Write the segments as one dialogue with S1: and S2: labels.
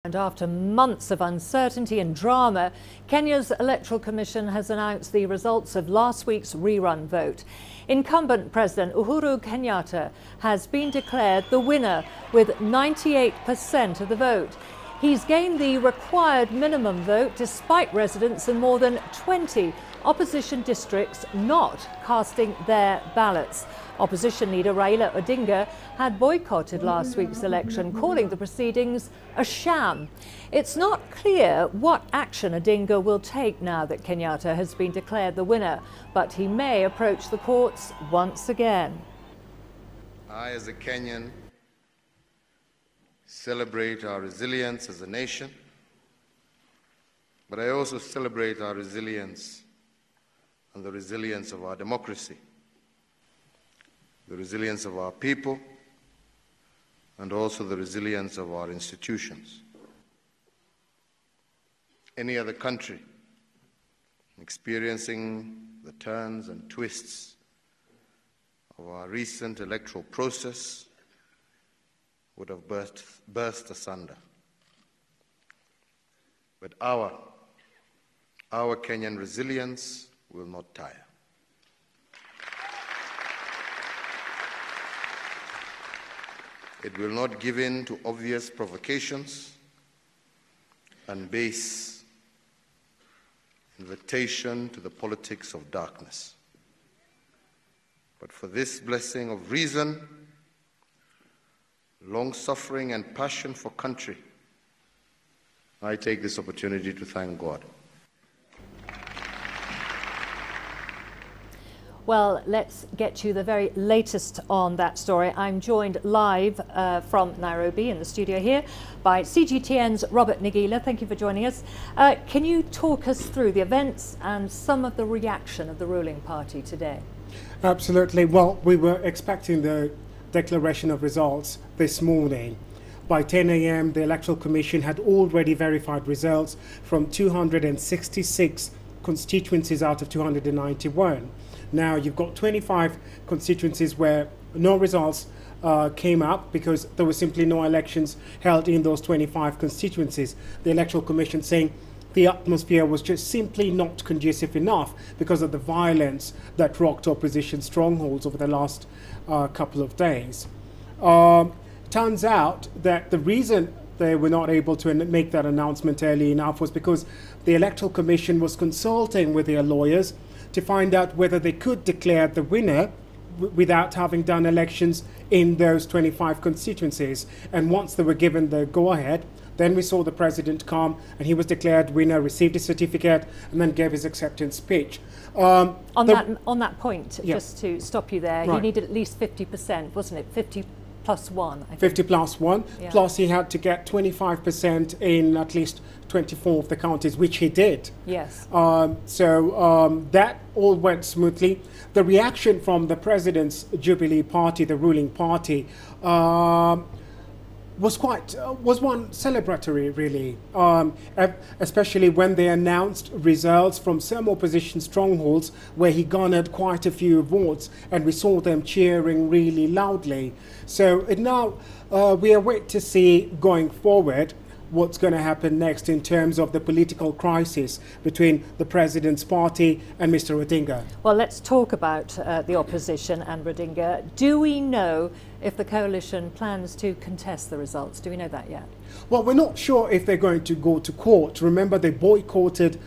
S1: And after months of uncertainty and drama, Kenya's Electoral Commission has announced the results of last week's rerun vote. Incumbent President Uhuru Kenyatta has been declared the winner with 98% of the vote. He's gained the required minimum vote despite residents in more than 20 opposition districts not casting their ballots. Opposition leader Raila Odinga had boycotted last week's election, calling the proceedings a sham. It's not clear what action Odinga will take now that Kenyatta has been declared the winner, but he may approach the courts once again.
S2: I, as a Kenyan, celebrate our resilience as a nation, but I also celebrate our resilience and the resilience of our democracy, the resilience of our people, and also the resilience of our institutions. Any other country experiencing the turns and twists of our recent electoral process would have burst asunder. But our Kenyan resilience will not tire. It will not give in to obvious provocations and base invitation to the politics of darkness. But for this blessing of reason, long-suffering and passion for country, I take this opportunity to thank God.
S1: Well, let's get to the very latest on that story. I'm joined live from Nairobi in the studio here by CGTN's Robert Nigila. Thank you for joining us. Can you talk us through the events and some of the reaction of the ruling party today?
S3: Absolutely. Well, we were expecting the declaration of results this morning. By 10 a.m., the Electoral Commission had already verified results from 266 constituencies out of 291. Now, you've got 25 constituencies where no results came up because there were simply no elections held in those 25 constituencies. The Electoral Commission saying the atmosphere was just simply not conducive enough because of the violence that rocked opposition strongholds over the last couple of days. Turns out that the reason they were not able to make that announcement early enough was because the Electoral Commission was consulting with their lawyers to find out whether they could declare the winner without having done elections in those 25 constituencies. And once they were given the go-ahead, then we saw the president come and he was declared winner, received his certificate, and then gave his acceptance speech.
S1: On that point,
S3: yeah.
S1: Just to stop you there,
S3: Right.
S1: he needed at least 50%, wasn't it? 50 plus one, I think.
S3: 50 plus one,
S1: Yeah.
S3: plus he had to get 25% in at least 24 of the counties, which he did.
S1: Yes.
S3: That all went smoothly. The reaction from the president's Jubilee party, the ruling party, was one celebratory, really, especially when they announced results from some opposition strongholds where he garnered quite a few votes, and we saw them cheering really loudly. So now we await to see going forward what's going to happen next in terms of the political crisis between the president's party and Mr. Odinga.
S1: Well, let's talk about the opposition and Odinga. Do we know if the coalition plans to contest the results? Do we know that yet?
S3: Well, we're not sure if they're going to go to court. Remember, they boycotted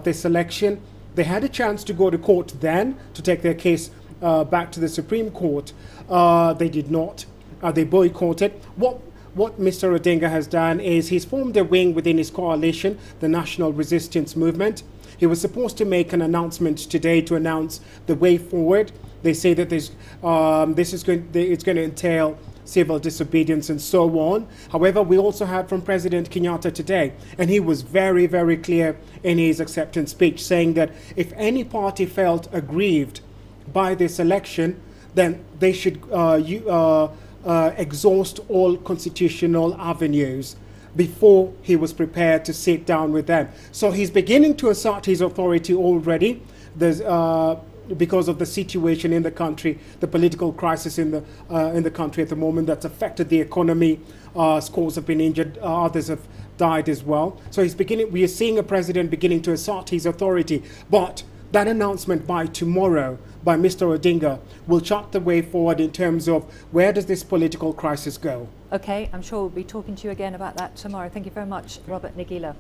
S3: this election. They had a chance to go to court then to take their case back to the Supreme Court. They did not. They boycotted. What Mr. Odinga has done is he's formed a wing within his coalition, the National Resistance Movement. He was supposed to make an announcement today to announce the way forward. They say that it's going to entail civil disobedience and so on. However, we also heard from President Kenyatta today, and he was very, very clear in his acceptance speech, saying that if any party felt aggrieved by this election, then they should exhaust all constitutional avenues before he was prepared to sit down with them. So he's beginning to assert his authority already. There's because of the situation in the country, the political crisis in the country at the moment that's affected the economy. Scores have been injured, others have died as well. So we are seeing a president beginning to assert his authority. But that announcement by tomorrow by Mr. Odinga will chart the way forward in terms of where does this political crisis go.
S1: Okay, I'm sure we'll be talking to you again about that tomorrow. Thank you very much, Robert Nagila.